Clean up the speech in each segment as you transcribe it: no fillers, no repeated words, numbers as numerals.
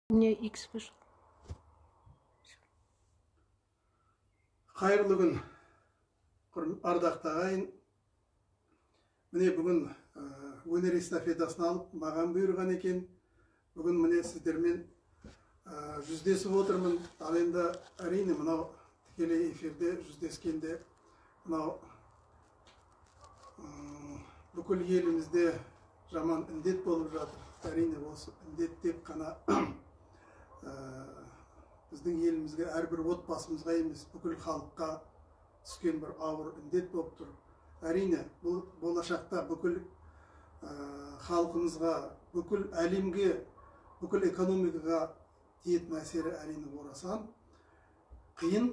Мне X вышел. Қайырлы күн, ардақты ағайын. Міне бүгін өнер эстафетасын алып, маған бұйырған екен. Бүгін міне сіздермен жүздесіп отырмын. Ал енді әрине мынау тікелей эфирде жүздескенде мынау бүкіл елімізде жаман індет болып жатыр. Әрине осы індет тек қана біздің елімізге, әрбір отбасымызға емес, бүкіл халыққа түскен бір ауыр індет болып тұр. Әрине, бұл болашақта бүкіл халқымызға, бүкіл әлемге, бүкіл экономикаға тиетін әсері әрине орасан қиын.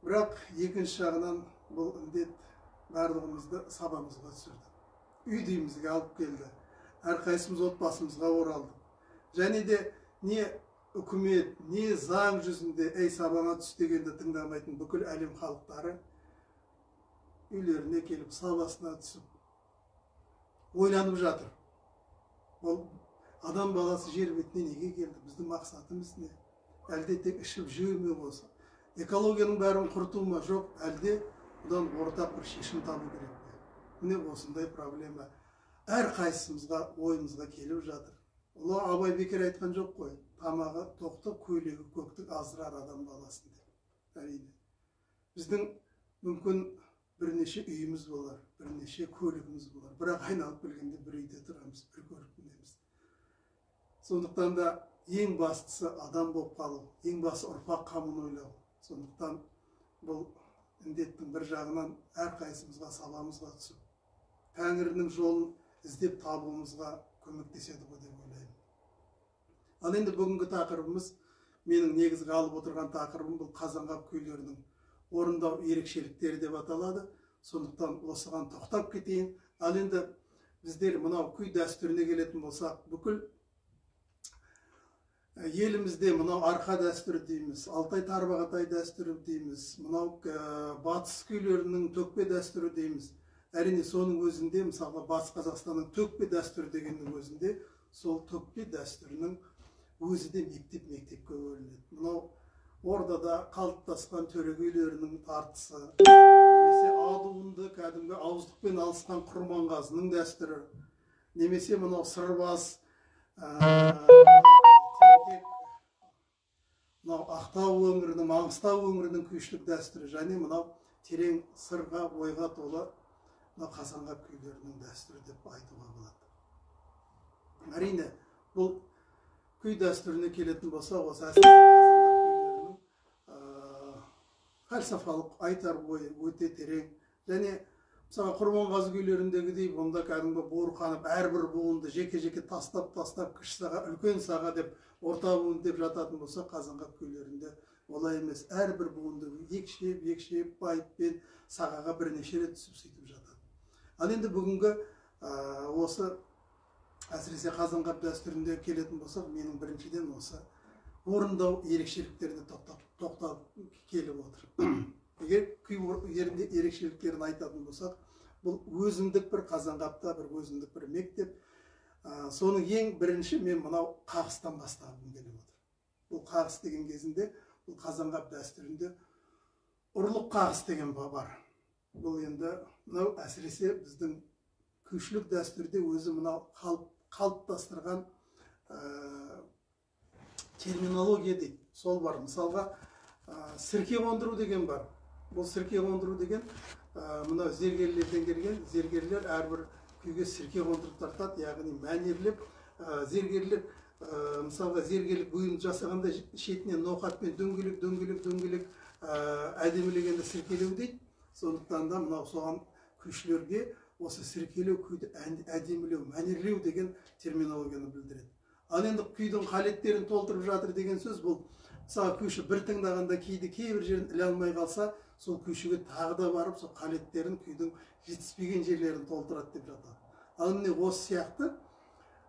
Бірақ екінші жағынан бұл індет барлығымызды сабамызға түсірді. Үй деймізге алып келді. Әрқайсымыз отбасымызға оралдық. Және де не үкімет, не заң жүзінде сабаңа түс дегенді тыңдамайтын бүкіл әлем халықтары үйлеріне келіп, сабасына түсіп ойланып жатыр. Ол адам баласы жер бетіне неге келді? Біздің мақсатымыз не? Әлде тек ішіп жеу ме болса? Экологияның бәрін құрту ма? Жоқ, әлде бұдан ортақ бір шешім табу керек пе? Міне осындай проблема әрқайсымызға ойымызға келіп жатыр. Ұлы Абай бекер айтқан жоқ қой, тамағы тоқты, көйлегі көктік аздырар адам баласын деп. Әрине. Біздің мүмкін бірнеше үйіміз болар, бірнеше көлігіміз болар. Бірақ айналып келгенде бір үйде тұрамыз, бір көлігіміз. Сондықтан да ең бастысы адам болып қалу, ең басы ұрпақ қамын ойлау. Сондықтан бұл індеттің бір жағынан әрқайсымызға сабамызға түсіп, Тәңірінің жолын іздеп табуымызға көмектеседі ғой деп ойлаймын. Ал енді бүгінгі тақырыбымыз, менің негізгі алып отырған тақырыбым бұл қазанғап күйлерінің орындау ерекшеліктері деп аталады. Сондықтан осыған тоқтап кетейін. Ал енді біздер мынау күй дәстүріне келетін болсақ, бүкіл елімізде мынау арқа дәстүрі дейміз, Алтай тарбағатай дәстүрі дейміз, мынау батыс күйлерінің төкпе дәстүрі дейміз. Әрине соның өзінде, мысалы Батыс Қазақстанның төкпе дәстүрі дегеннің өзінде, сол төкпе дәстүрінің өзі де мектепке бөлінеді. Мынау ордада қалыптасқан төрегейлерінің тартысы, немесе адуынды кәдімгі ауыздықпен алысқан құрманғазының дәстүрі, немесе мынау сырбас, мынау Ақтау өңірінің, Маңғыстау өңірінің күйшілік дәстүрі, және мынау терең сырға, ойға толы қазанғап күйлерінің дәстүрі деп айтуға болады. Әрине, бұл күй дәстүріне келетін болса, осы әсіресе қазанғап күйлерінің фәлсафалық айтар ойы өте терең. Және мысалы құрманғазы күйлеріндегідей, бұнда кәдімгі буырқанып, әрбір буынды жеке-жеке тастап, кіші саға, үлкен саға деп, орта буын деп жататын болса, қазанғап күйлерінде олай емес. Әрбір буынды екшеп, байыппен сағаға бірнеше рет түсіп сөйтіп жатады. Ал енді бүгінгі осы әсіресе қазанғап дәстүрінде келетін болсақ, менің біріншіден осы орындау ерекшеліктеріне тоқтап келіп отыр. Егер күй ерекшеліктерін айтатын болсақ, бұл өзіндік бір қазанғапта, бір өзіндік бір мектеп. Соның ең бірінші мен мынау қағыстан бастағым келіп отыр. Бұл қағыс деген кезінде, бұл қазанғап дәстүрінде ұрлық қағыс деген бар. Бұл енді мынау әсіресе біздің күйшілік дәстүрде өзі мынау қалыптастырған терминология дейді. Сол бар. Мысалға сірке қондыру деген бар. Бұл сірке қондыру деген мынау зергерлерден келген, зергерлер әрбір күйге сірке қондырып тартады, яғни мәнерлеп зергерлер мысалға зергерлік бұйым жасағанда шетінен ноқатпен дөңгелек әдемілегенді сіркелеу дейді. Сондықтан да мынау соған күйшілерге осы сіркелеу, күйді әдемілеу, мәнерлеу деген терминологияны білдіреді. Ал енді күйдің қалеттерін толтырып жатыр деген сөз бұл. Мысалы күйші бір тыңдағанда кейде кейбір жерін іле алмай қалса, сол күйшіге тағы да барып, сол қалеттерін, күйдің жетіспеген жерлерін толтырады деп жатады. Ал міне осы сияқты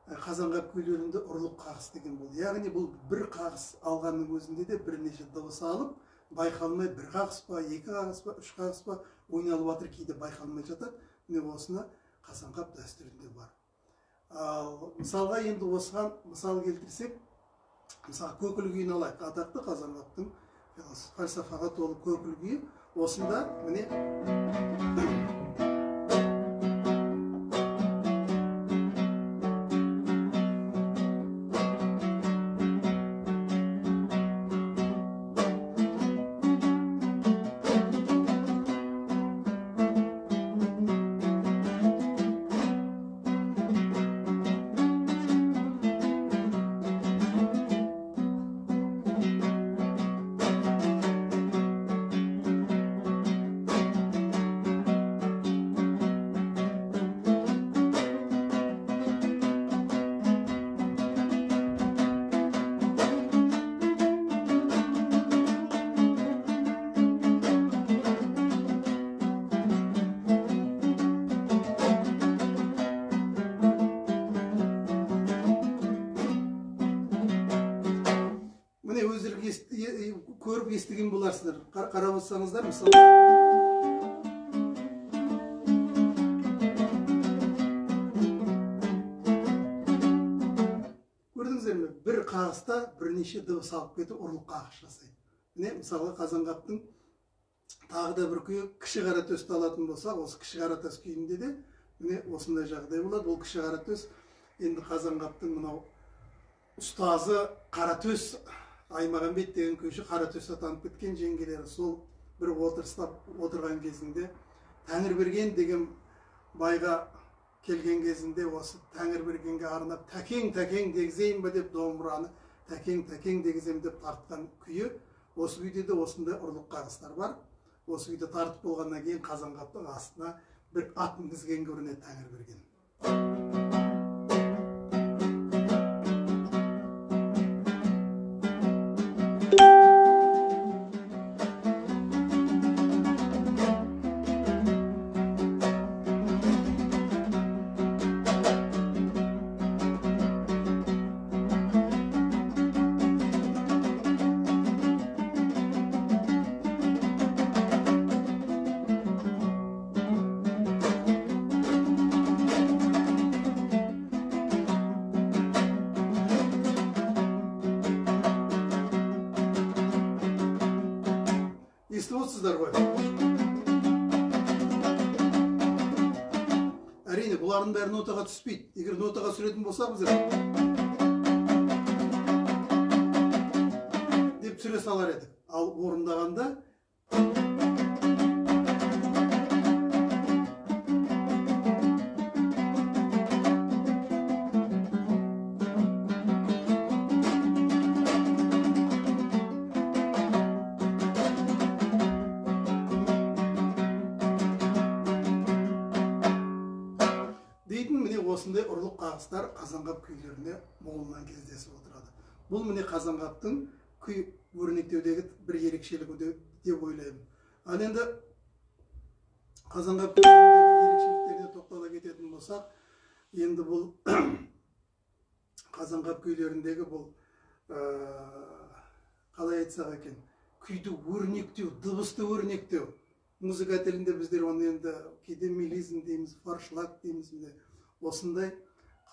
қазанғап күйлерінде ұрлық қағыс деген болды. Яғни бұл бір қағыс алғанның өзінде де бірнеше дыбыс алып, байқалмай бір қағыс па, екі қағыс па, үш қағыс па ойналып жатыр, кейде байқалмай жатады. Міне осыны қазанғап дәстүрінде бар. Мысалға енді осыған мысал келтірсек, Мысалы көкіл күйін алайық, атақты Қазанғаптың фальсафаға толы көкіл күйі. Осында міне көріп естіген боларсыздар. Қарап отырсаңыздар, мысалы көрдіңіздер ме? Бір қағыста бірнеше дыбыс алып кетіп ұрлық қағыс жасайды. Міне, мысалы Қазанғаптың тағы да бір күйі кіші Қаратөсті алатын болсақ, осы кіші Қаратөс күйінде де міне осындай жағдай болады. Ол кіші Қаратөс енді Қазанғаптың мынау ұстазы Қаратөс Аймағамбет деген күйші Қаратөс атанып кеткен жеңгелері сол бір отырыстап отырған кезінде Тәңірберген деген байға келген кезінде осы Тәңірбергенге арнап тәкең дегізейін бе деп домбыраны тәкең дегізем деп тартқан күйі. Осы күйде де осындай ұрлық қағыстар бар. Осы күйде тартып болғаннан кейін Қазанғаптың астына бір ат мінгізген көрінеді Тәңірберген. Естіп отырсыздар ғой. Әрине, бұлардың бәрі нотаға түспейді. Егер нотаға түсіретін болса, біздер деп түсіре салар едік. Ал орындағанда осындай ұрлық қағыстар Қазанғап күйлеріне молынан кездесіп отырады. Бұл міне Қазанғаптың күй өрнектеудегі бір ерекшелігі деп ойлаймын. Ал енді Қазанғап күйлеріндегі ерекшеліктеріне тоқтала кететін болсақ, енді бұл Қазанғап күйлеріндегі бұл қалай айтсақ екен, күйді өрнектеу, дыбысты өрнектеу. Музыка тілінде біздер оны енді кейде мелизм дейміз, фаршлаг дейміз. Осындай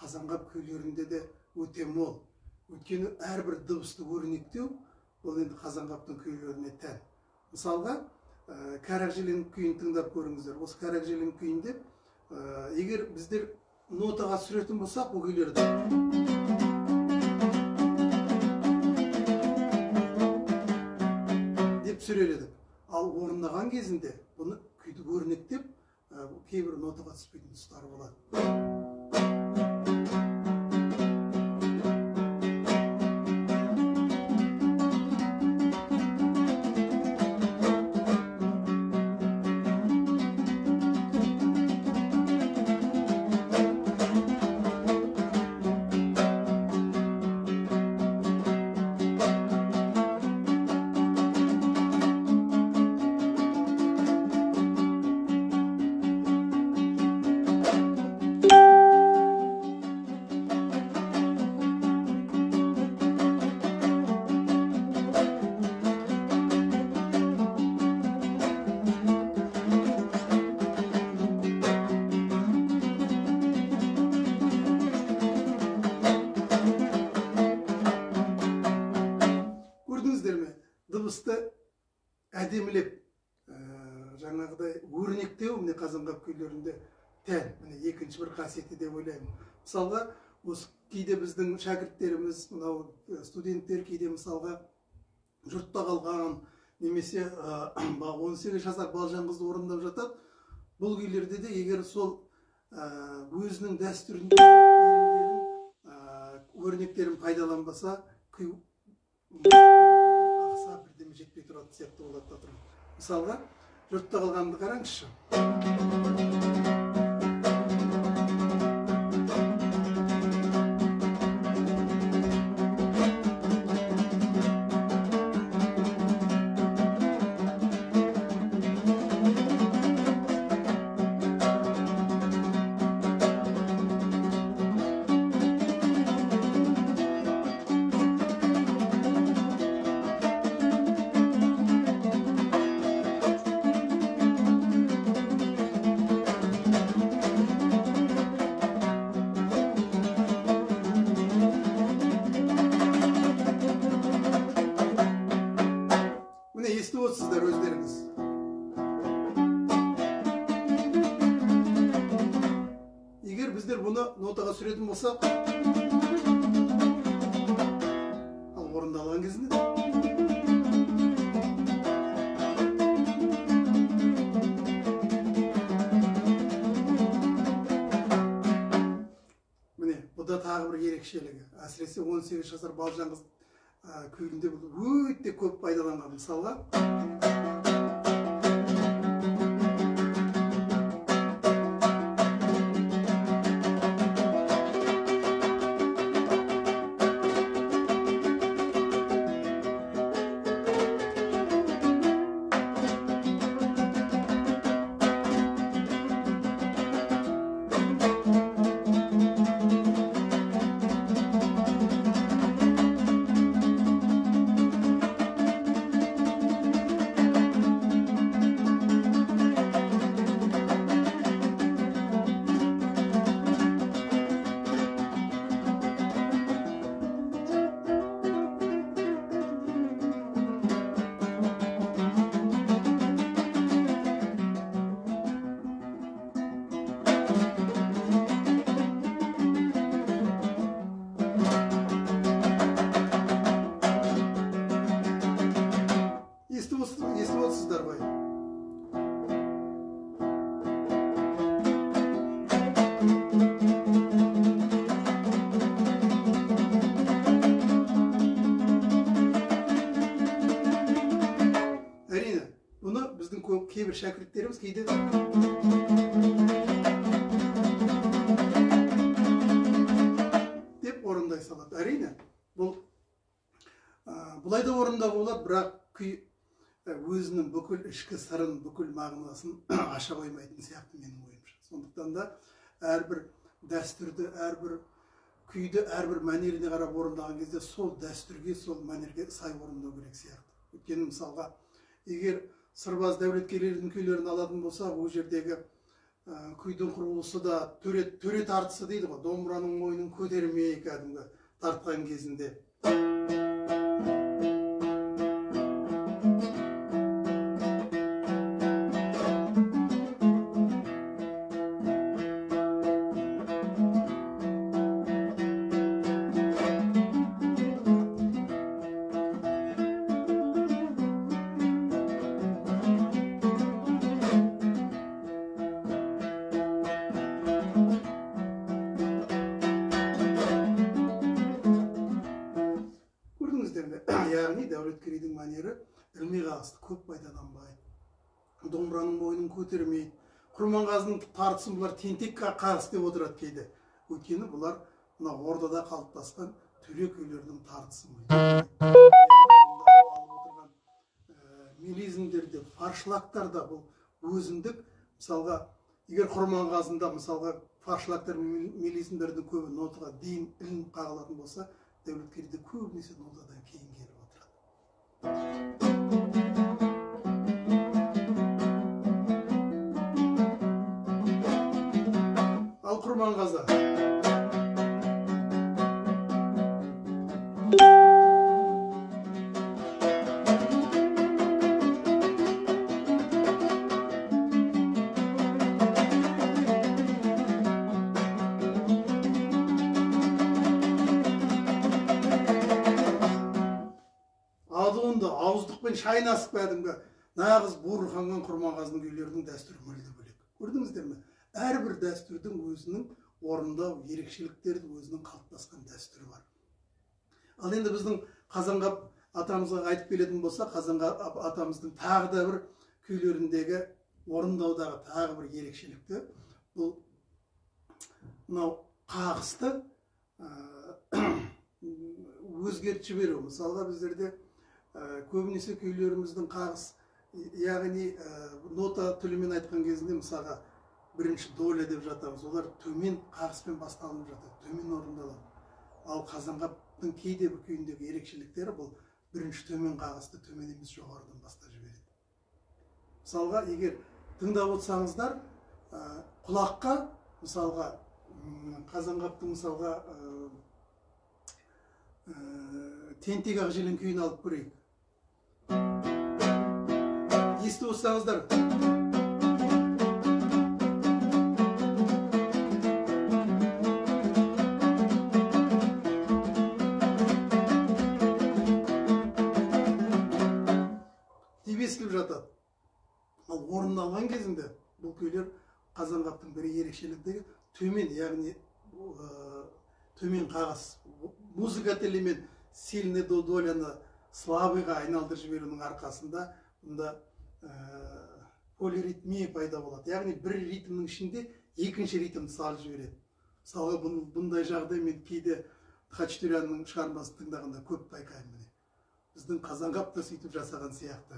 Қазанғап күйлерінде де өте мол. Өйткені әрбір дыбысты өрнектеу, ол енді Қазанғаптың күйлеріне тән. Мысалға, Кәрәк желең күйін тыңдап көріңіздер. Осы Кәрәк желең күйінде, егер біздер нотаға түсіретін болсақ, бұл күйлерді деп түсірер едік. Ал орындаған кезінде бұны күйді өрнектеп, кейбір нотаға түспейтін тұстары болады. дыбысты әдемілеп, жаңағыдай өрнектеу міне Қазанғап күйлерінде тән. Міне екінші бір қасиеті деп ойлаймын. Мысалға, осы кейде біздің шәкірттеріміз, мынау студенттер кейде мысалға жұртта қалған, немесе 18 жасар балжан қызды орындап жатады. Бұл күйлерде де егер сол өзінің дәстүрінде өрнектерін пайдаланбаса, күй ақса бірдеме жетпей тұрады сияқты болады да тұрады. Мысалға, жұртта қалғанды қараңызшы. Естіп отырсыздар өздеріңіз. Егер біздер бұны нотаға түсіретін болсақ, ал орындалған кезінде міне, бұда тағы бір ерекшелігі. Әсіресе 18 жасар балжан қыз күйлінде бұл өте көп пайдаланған. Мысалға, естіп отырсыздар ғой. Әрине, бұны біздің кейбір шәкірттеріміз кейде деп орындай салады. Әрине, бұлай да орындауға болады, бірақ күй өзінің бүкіл ішкі сырын, бүкіл мағынасын аша қоймайтын сияқты менің ойымша. Сондықтан да әрбір дәстүрді, әрбір күйді, әрбір мәнеріне қарап орындаған кезде сол дәстүрге, сол мәнерге сай орындау керек сияқты. Өйткені мысалға, егер сырбаз дәулеткерлердің күйлерін алатын болсақ, ол жердегі күйдің құрылысы да төре тартысы дейді ғой, домбыраның мойнын көтермей кәдімгі тартқан кезінде. Яғни дәулеткерейдің мәнері ілмей қағысты көп пайдаланбайды, домбыраның мойнын көтермейді. Құрманғазының тартысын бұлар тентек қағыс деп отырады кейде. Өйткені бұлар ордада қалыптасқан төре күйлердің тартысын мелизмдерде, фаршылақтарда бұл өзіндік. Мысалға, егер Құрманғазында мысалға фаршылақтар мелизмдердің көбі нотаға дейін ілініп қағылатын болса, дәулеткерейде көбінесе нотадан кейін келіп отырады. Ал Құрманғазы туынды ауыздықпен шайнасып кәдімгі нағыз буырқанған құрманғазының күйлерінің дәстүрі мүлде бөлек. Көрдіңіздер ме? Әрбір дәстүрдің өзінің орындау ерекшеліктері, өзінің қалыптасқан дәстүрі бар. Ал енді біздің Қазанғап атамызға айтып келетін болса, Қазанғап атамыздың тағы да бір күйлеріндегі орындаудағы тағы бір ерекшелікті бұл мынау қағысты өзгертіп жіберу. Мысалға біздерде көбінесе күйлеріміздің қағыс, яғни нота тілімен айтқан кезінде мысалға бірінші доля деп жатамыз. Олар төмен қағыспен басталынып жатады, төмен орындалады. Ал Қазанғаптың кейде бір күйіндегі ерекшеліктері бұл бірінші төмен қағысты төмен емес жоғарыдан бастап жібереді. Мысалға, егер тыңдап отырсаңыздар, құлаққа мысалға Қазанғаптың мысалға тентек ақжелең күйін алып көрейік. Естіп отырсаңыздар, деп естіліп жатады. Ал орындалған кезінде бұл күйлер Қазанғаптың бір ерекшеліктері төмен, яғни төмен қағыс, музыка тілімен сильный доляны слабыйға айналдырып жіберудің арқасында бұнда полиритмия пайда болады. Яғни бір ритмнің ішінде екінші ритмді салып жібереді. Мысалға бұндай жағдай мен кейде Хачатурянның шығармасын тыңдағанда көп байқаймын. Біздің Қазанғап та сөйтіп жасаған сияқты.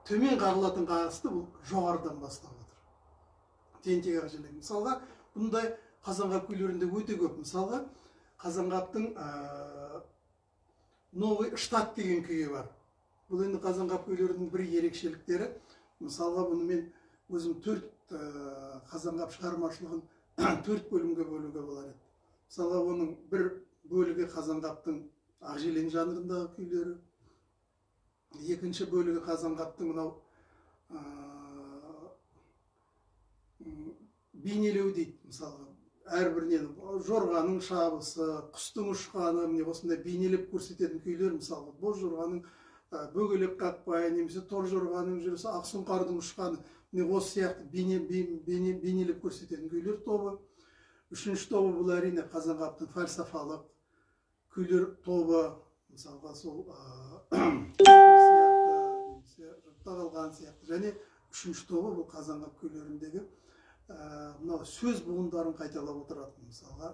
Төмен қағылатын қағысты бұл жоғарыдан бастап отыр. Тентек ақжелең. Мысалға, бұндай Қазанғап күйлерінде өте көп. Мысалға, Қазанғаптың Новый Штат деген күйі бар. Бұл енді Қазанғап күйлерінің бір ерекшеліктері. Мысалға, бұны мен өзім 4 Қазанғап шығармашылығын 4 бөлімге бөлуге болар еді. Мысалға, оның бір бөлігі Қазанғаптың ақжелең жанрындағы күйлері. Екінші бөлігі Қазанғаптың мынау бейнелеу дейді. Мысалы, әрбірінен жорғаның шабысы, құстың ұшқаны, осындай бейнелеп көрсететін күйлер. Мысалы, боз жорғаның бөгелек қақпай, немесе тор жорғаның жүрісі, ақсұңқардың ұшқаны, осы сияқты бейнелеп көрсететін күйлер тобы. Үшінші тобы бұл әрине Қазанғаптың фальсафалық күйлер тобы. Мысалға, сол қалған сияқты. Және үшінші тобы бұл Қазанғап күйлеріндегі сөз буындарын қайталап отыратын. Мысалға,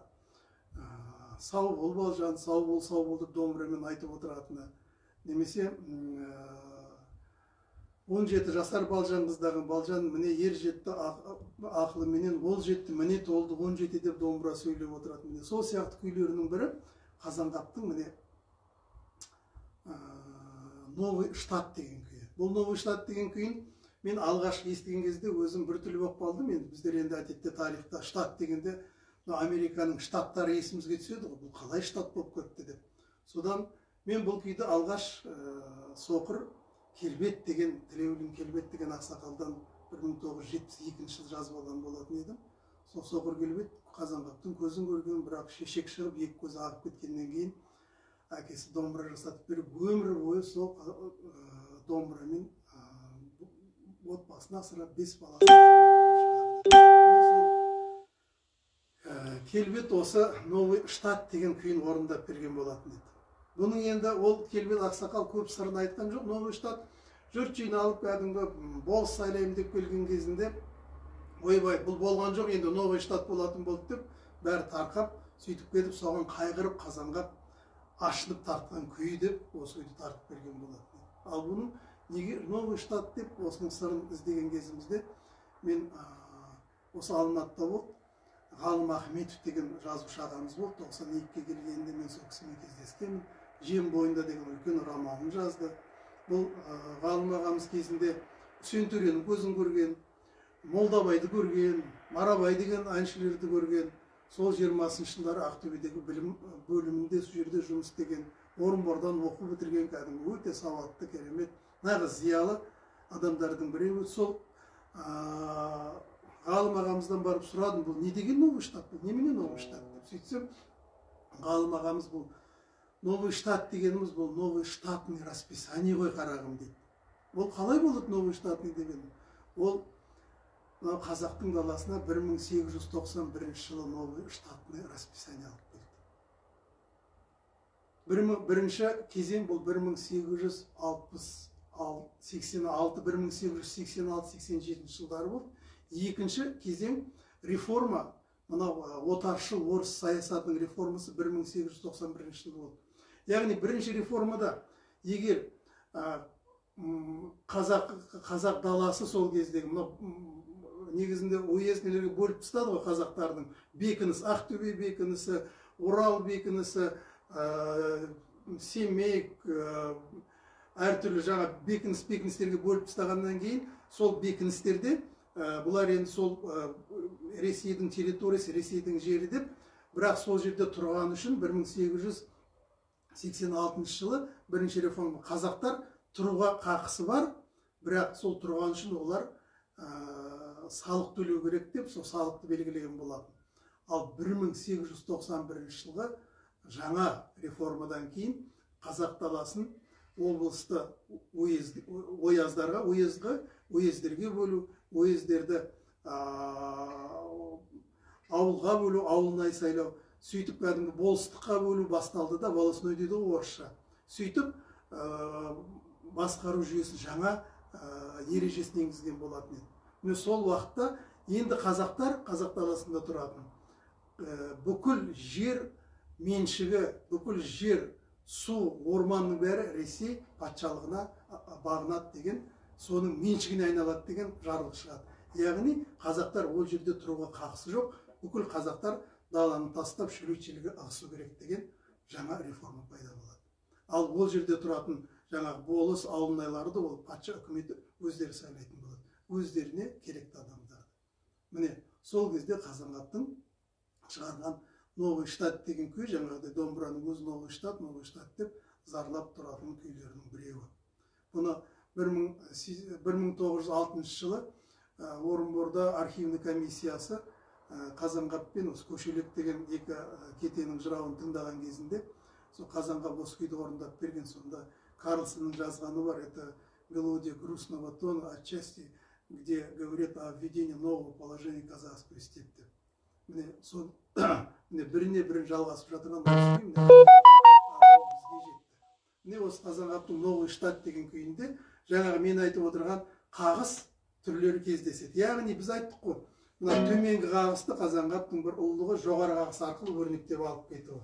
сау бол балжан, сау бол деп домбырамен айтып отыратыны. Немесе 17 жасар балжан қыздаған балжан міне ер жетті ақылыменен, ол жетті міне толды 17 деп домбыра сөйлеп отыратын. Сол сияқты күйлерінің бірі Қазанғаптың міне Новый Штат деген күйі. Бұл Новый Штат деген күйін мен алғаш естіген кезде өзім бір түрлі болып қалдым. Біздер енді әдетте тарихта штат дегенде Американың штаттары есімізге түседі ғой, бұл қалай штат болып кетті деп. Содан мен бұл күйді алғаш Соқыр Келбет деген, Тілеулин Келбет деген ақсақалдан 1972 жылы жазып алған болатын едім. Сол Соқыр Келбет Қазанғаптың көзін көрген, бірақ шешек шығып екі көзі ағып кеткеннен кейін әкесі домбыра жасатып беріп, өмір бойы сол домбырамен отбасын асырап 5 баласын Келбет осы Новый Штат деген күйін орындап берген болатын еді. Бұның енді ол Келбет ақсақал көп сырын айтқан жоқ. Новый Штат жұрт жиналып кәдімгі болыс сайлаймын деп келген кезінде, ойбай, бұл болған жоқ, енді Новый Штат болатын болды деп бәрі тарқап, сөйтіп кетіп, соған қайғырып Қазанғап ашынып тартқан күй деп осы күйді тартып берген болатын. Ал бұның неге новый штат деп осының сырын іздеген кезімізде мен осы Алматыда болды, Ғалым Ахметов деген жазушы ағамыз болды. 92-ге келгенде мен сол кісімен кездескенмін. Жем бойында деген үлкен романын жазды. Бұл Ғалым ағамыз кезінде Үсен Төренің көзін көрген, Молдабайды көрген, Марабай деген әншілерді көрген. Сол 20-шы жылдары Ақтөбедегі білім бөлімінде сол жерде жұмыс істеген, Орынбордан оқу бітірген кәдімгі өте сауатты, керемет, нағыз зиялы адамдардың біреуі. Сол Ғалым ағамыздан барып сұрадым, бұл не деген новый штат, бұл немене новый штат деп. Сөйтсем, Ғалым ағамыз бұл новый штат дегеніміз бұл новый штатный расписание ғой қарағым дейді. Ол қалай болады новый штатный деген? Ол қазақтың даласына 1891 жылы новый штатный расписание алып келді. Бірінші кезең бұл 1886-1887 жылдары болды. Екінші кезең реформа, мынау отаршыл орыс саясатының реформасы 1891 жылы болды. Яғни бірінші реформада егер қазақ даласы сол кездегі негізінде уезділерге бөліп тастады ғой қазақтардың. Бекініс, Ақтөбе бекінісі, Орал бекінісі, Семей, әртүрлі жаңа бекіністерге бөліп тастағаннан кейін, сол бекіністерде бұлар енді сол Ресейдің территориясы, Ресейдің жері деп, бірақ сол жерде тұрған үшін 1886 жылы бірінші реформа. Қазақтар тұруға қақысы бар, бірақ сол тұрған үшін олар салық төлеу керек деп, сол салықты белгілеген болатын. Ал 1891 жылғы жаңа реформадан кейін қазақ даласын облысты уездерге бөлу, уездерді ауылға бөлу, ауылнай сайлау, сөйтіп кәдімгі болыстыққа бөлу басталды да, волостной дейді ғой орысша. Сөйтіп басқару жүйесін жаңа ережесін енгізген болатын еді. Міне сол уақытта енді қазақтар қазақ даласында тұратын. Бүкіл жер меншігі, бүкіл жер, су, орманның бәрі Ресей патшалығына бағынады деген, соның меншігіне айналады деген жарлық шығады. Яғни қазақтар ол жерде тұруға қақысы жоқ, бүкіл қазақтар даланы тастап шөлейтшілігі ығысу керек деген жаңа реформа пайда болады. Ал ол жерде тұратын жаңағы болыс, ауылнайларды ол патша үкіметі өздері сайлайтын болады. Өздеріне керекті адамдарды. Міне сол кезде Қазанғаптың шығарған новый штат деген күй, жаңағыдай домбыраның өзі новый штат деп зарлап тұратын күйлерінің біреуі. Бұны 1906 жылы Орынборда архивный комиссиясы Қазанғап пен Көшелек деген екі кетенің жырауын тыңдаған кезінде сол Қазанғап осы күйді орындап берген. Сонда Карлсонның жазғаны бар, это мелодия грустного тона отчасти, где говорит о введении нового положения казахской степи. Міне біріне-бірін жалғасып жатырған осы күй бізге жетті. Міне осы Қазанғаптың новый штат деген күйінде жаңағы мен айтып отырған қағыс түрлері кездеседі. Яғни біз айттық қой, мына төменгі қағысты Қазанғаптың бір ұлылығы жоғары қағыс арқылы өрнектеп алып кетті.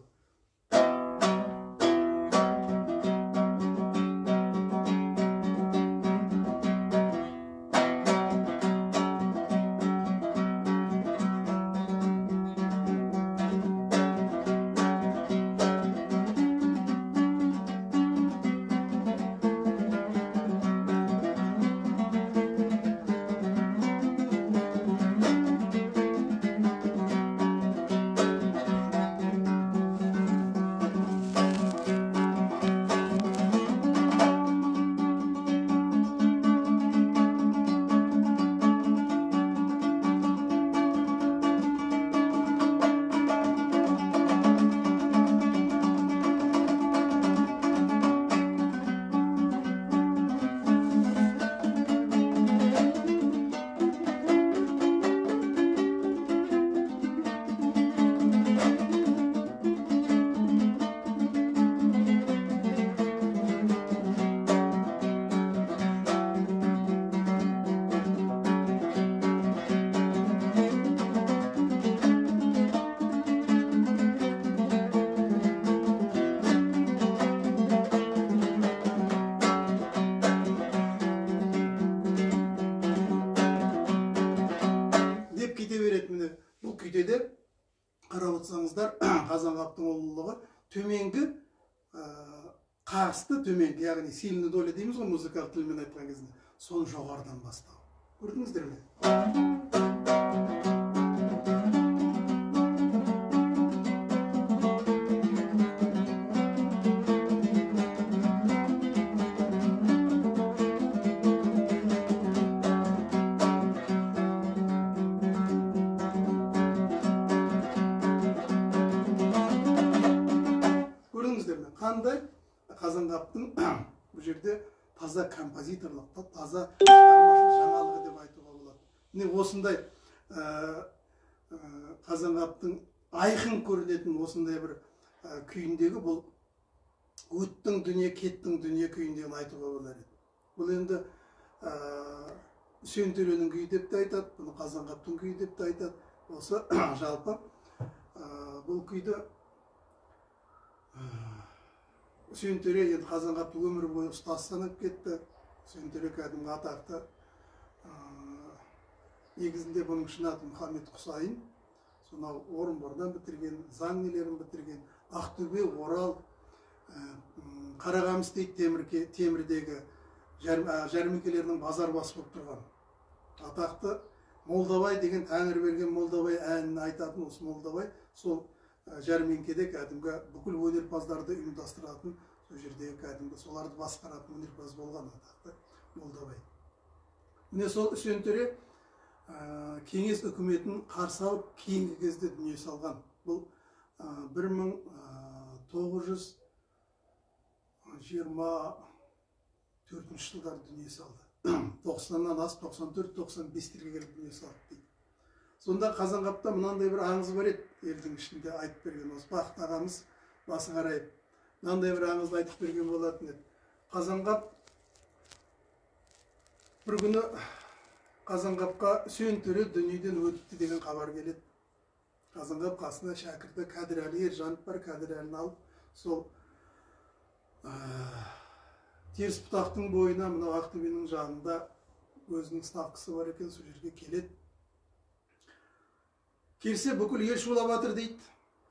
қарап отырсаңыздар, Қазанғаптың ұлылығы төменгі қағысты төменгі, яғни сильный доля дейміз ғой музыкалық тілмен айтқан кезінде, соны жоғарыдан бастау. Көрдіңіздер ме? Қандай Қазанғаптың бұл жерде таза композиторлық, таза шығармашылық жаңалығы деп айтуға болады. Міне осындай Қазанғаптың айқын көрінетін осындай бір күйіндегі бұл өттің дүние, кеттің дүние күйіндегін айтуға болар еді. Бұл енді Үсен Төренің күйі деп те айтады, бұны Қазанғаптың күйі деп те айтады. Осы жалпы бұл күйді Үсен Төре енді Қазанғапты өмір бойы ұстаз санап кетті. Үсен Төре кәдімгі атақты. Негізінде бұның шын аты Мұхаммед Құсайын. Сонау Орынбордан бітірген, заң нелерін бітірген, Ақтөбе, Орал, Қарағамыс дейді темірдегі жәрмеңкелерінің базарбасы болып тұрған. Атақты Молдабай деген Тәңір берген Молдабай әнін айтатын осы Молдабай сол жәрмеңкеде кәдімгі бүкіл өнерпаздарды ұйымдастыратын, сол жердегі кәдімгі соларды басқаратын өнерпаз болған атақты Молдабай. Міне сол Үсен Төре кеңес үкіметін қарсы алып кейінгі кезде дүние салған. Бұл 1924 жылдар дүние салды. 90-нан ас 94-95-терге келіп дүние салды дейді. Сонда Қазанғапта мынандай бір аңыз бар еді, елдің ішінде айтып берген, осы Бақыт ағамыз басы қарайып, мынандай бір аңызды айтып берген болатын еді. Қазанғап бір күні Қазанғапқа Үсен Төре дүниеден өтті деген хабар келеді. Қазанғап қасында шәкірті Кәдірәлі Ержанов бар, Кәдірәліні алып, сол теріс бұтақтың бойына, мына Ақтөбенің жанында өзінің ставкасы бар екен, сол жерге келеді. Келсе бүкіл ел шулап жатыр дейді.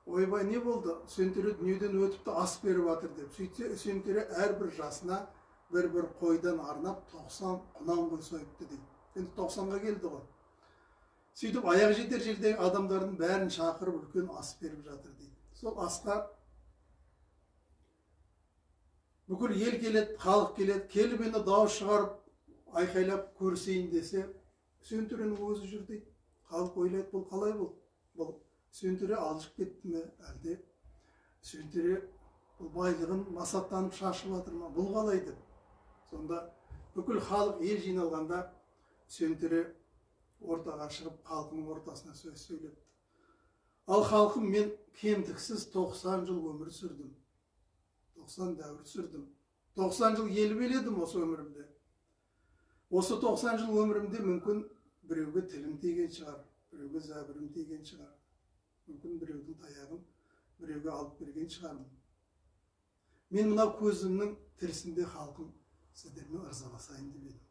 Ойбай, не болды? Үсен Төре дүниеден өтіпті, ас беріп жатыр деп. Сөйтсе Үсен Төре әрбір жасына бір қойдан арнап 90 құнан қой сойыпты дейді. Енді 90-ға келді ғой. Сөйтіп аяқ жетер жердегі адамдардың бәрін шақырып үлкен ас беріп жатыр дейді. Сол асқа бүкіл ел келеді, халық келеді, келіп енді дауыс шығарып, айқайлап көрісейін десе, Үсен Төренің өзі жүр дейді. Халық ойлайды, бұл қалай бұл? Бұл Үсен Төре алжып кетті ме? Әлде Үсен Төре бұл байлығын масаттанып шашып жатыр ма? Бұл қалай деп. Сонда бүкіл халық ел жиналғанда Үсен Төре ортаға шығып, халқының ортасына сөз сөйлепті. Ал халқым, мен кемтіксіз 90 жыл өмір сүрдім. 90 дәуір сүрдім. 90 жыл ел беледім осы өмірімде. Осы 90 жыл өмірімде мүмкін біреуге тілім тиген шығар, біреуге зәбірім тиген шығар. Мүмкін біреудің таяғын біреуге алып берген шығармын. Мен мынау көзімнің тірісінде халқым сіздермен ырзаласайын деп едім.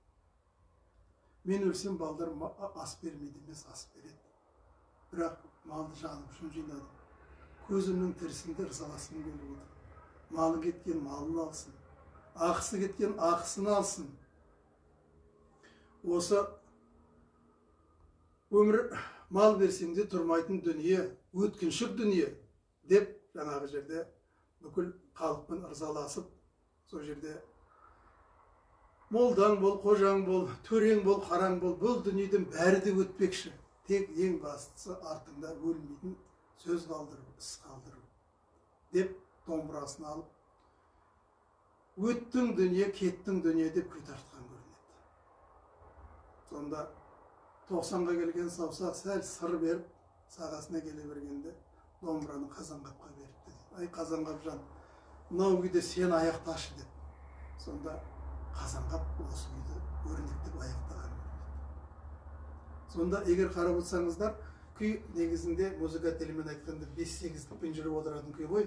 Мен өлсем балдар ас бермейді емес, ас береді. Бірақ малды жаным үшін жинадым. Көзімнің тірісінде ырзаласым келіп отыр. Малы кеткен малын алсын, ақысы кеткен ақысын алсын. Осы өмір мал берсеңде тұрмайтын дүние, өткіншік дүние деп жаңағы жерде бүкіл халықпен ырзаласып, сол жерде молдаң бол, қожаң бол, төрең бол, қараң бол, бұл дүниеден бәрі де өтпекші. Тек ең бастысы артында өлмейтін сөз қалдыру, іс қалдыру деп домбырасын алып, өттің дүние, кеттің дүние деп күй тартқан көрінеді. Сонда 90-ға келген саусақ сәл сыр беріп, сағасына келе бергенде домбыраны Қазанғапқа беріпті. Ай, Қазанғап жан, мынау күйде сен аяқташы деп. Сонда Қазанғап осы күйді өрнектеп аяқтаған. Сонда егер қарап отырсаңыздар, күй негізінде музыка тілімен айтқанда 5-8-лікпен жүріп отыратын күй ғой.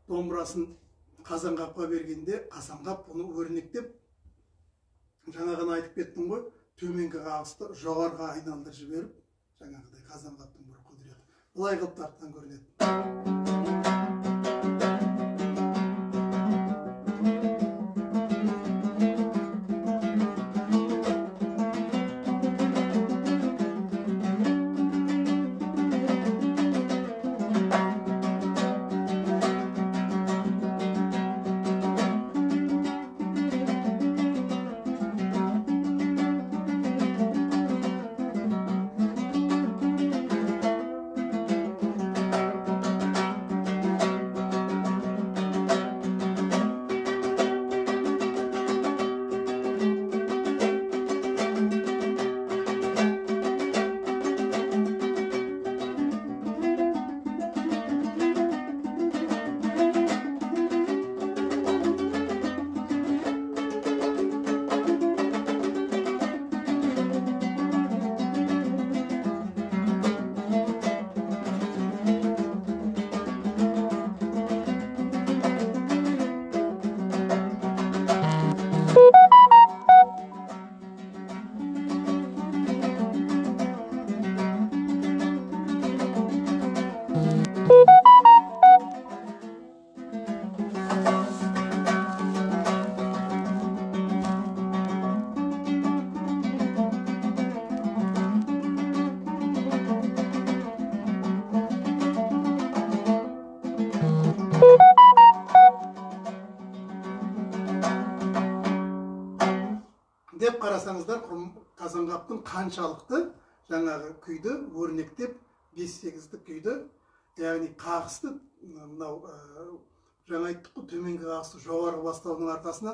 домбырасын Қазанғапқа бергенде, Қазанғап бұны өрнектеп, жаңағыны айтып кеттім ғой, төменгі қағысты жоғарыға айналдырып жіберіп, жаңағыдай Қазанғаптың бір құдіреті. Былай қылып тартқан көрінеді. Деп қарасаңыздар, Қазанғаптың қаншалықты жаңағы күйді өрнектеп 5-8-ді күйді, яғни қағысты, мынау жаңа айттық қой, төменгі қағысты жоғарғы бастаудың арқасына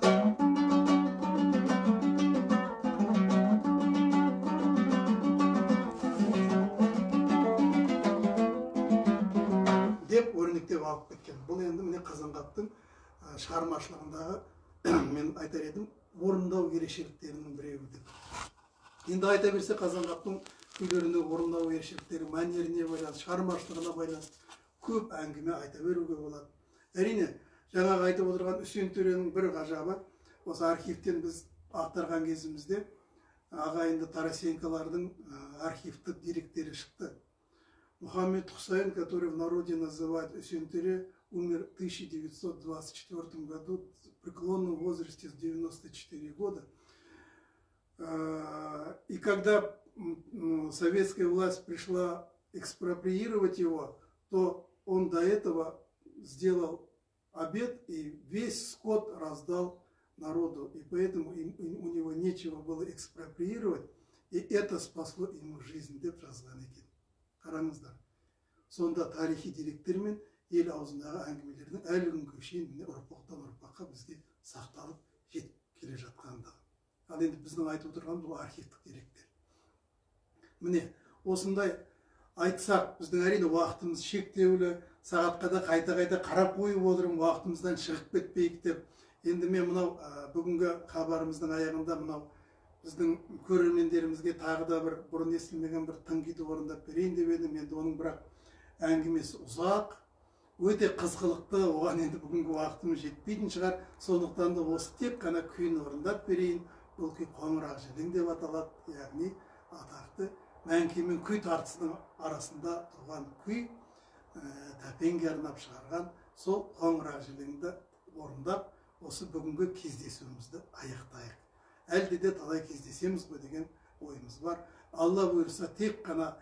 деп өрнектеп алып кеткен. Бұл енді міне Қазанғаптың шығармашылығындағы мен айтар едім, орындау ерекшеліктерінің біреуі деп. Енді айта берсе Қазанғаптың күйлеріне орындау ерекшеліктері, мәнеріне байланысты, шығармашылығына байланысты көп әңгіме айта беруге болады. Әрине, жаңағы айтып отырған Үсен Төренің бір ғажабы, осы архивтен біз ақтарған кезімізде ағайынды Тарасенкалардың архивтік деректері шықты. Мухаммед Хусейн, который в народе называют Үсен Төре, умер в 1924 году в преклонном возрасте в 94 года. И когда советская власть пришла экспроприировать его, то он до этого сделал обет и весь скот раздал народу. И поэтому у него нечего было экспроприировать, и это спасло ему жизнь, деп жазған екен. Қараңыздар. Сонда тарихи деректермен ел аузындағы әңгімелердің әлі күнге шейін ұрпақтан ұрпаққа бізге сақталып жетіп келе жатқандығы. Ал енді біздің айтып отырғанымыз бұл архивтік деректер. Міне, осындай айтсақ, біздің әрине уақытымыз шектеулі, сағатқа да қайта-қайта қарап қойып отырмын, уақытымыздан шығып кетпейік деп. Енді мен мынау бүгінгі хабарымыздың аяғында мынау біздің көрермендерімізге тағы да бір бұрын естілмеген бір тың күйді орындап берейін деп едім. Енді оның бірақ әңгімесі ұзақ, өте қызғылықты, оған енді бүгінгі уақытымыз жетпейтін шығар. Сондықтан да осы тек қана күйін орындап берейін. Бұл күй Қоңырат Желең деп аталады, яғни атақты Мәңке мен күй тартысының арасында тұрған күй, Тәпенге арнап шығарған сол Қоңырат Желеңді орындап, осы бүгінгі кездесуімізді аяқтайық. Әлде де талай кездесеміз бе деген ойымыз бар. Алла бұйырса тек қана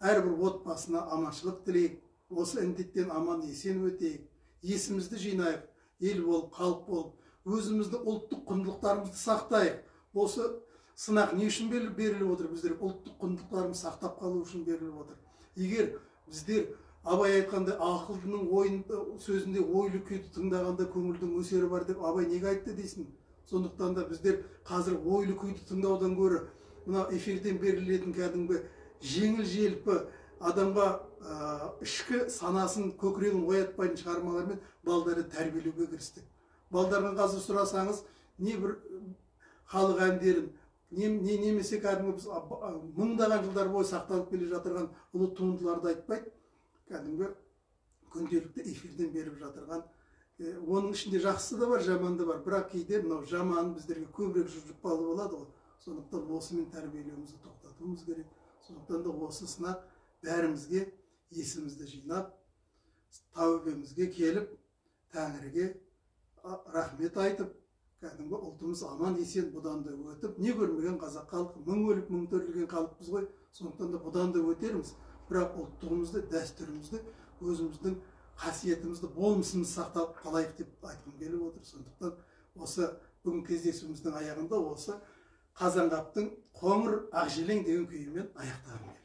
әрбір отбасына аманшылық тілейік, осы індеттен аман есен өтейік, есімізді жинайық, ел болып, халық болып, өзімізді ұлттық құндылықтарымызды сақтайық. Осы сынақ не үшін беріліп отыр? Біздер ұлттық құндылықтарымызды сақтап қалу үшін беріліп отыр. Егер біздер Абай айтқандай ақылдының сөзінде ойлы күйді тыңдағанда көңілдің өсері бар деп Абай неге айтты дейсің? Сондықтан да біздер қазір ойлы күйді тыңдаудан гөрі мына эфирден берілетін кәдімгі жеңіл желпі адамға ішкі санасын, көкірегін оятпайтын шығармалармен балдарды тәрбиелеуге кірістік. Балдардан қазір сұрасаңыз, не бір халық әндерін, немесе кәдімгі біз мыңдаған жылдар бойы сақталып келе жатырған ұлы туындыларды айтпайды, кәдімгі күнделікті эфирден беріп жатырған Оның ішінде жақсысы да бар, жаманы да бар. Бірақ кейде мынау жаман біздерге көбірек жұқпалы болады ғой. Сондықтан осымен тәрбиелеуімізді тоқтатуымыз керек. Сондықтан да осы сынақ бәрімізге есімізді жинап, тәубемізге келіп, Тәңірге рахмет айтып, кәдімгі ұлтымыз аман есен бұдан да өтіп, не көрмеген қазақ халқы, мың өліп, мың тірілген халықпыз ғой. Сондықтан да бұдан да өтерміз. Бірақ ұлттығымызды, дәстүрімізді, өзіміздің қасиетімізді, болмысымызды сақтап қалайық деп айтқым келіп отыр. Сондықтан осы бүгін кездесуіміздің аяғында осы Қазанғаптың қоңыр ақжелең деген күйімен аяқтағым келеді.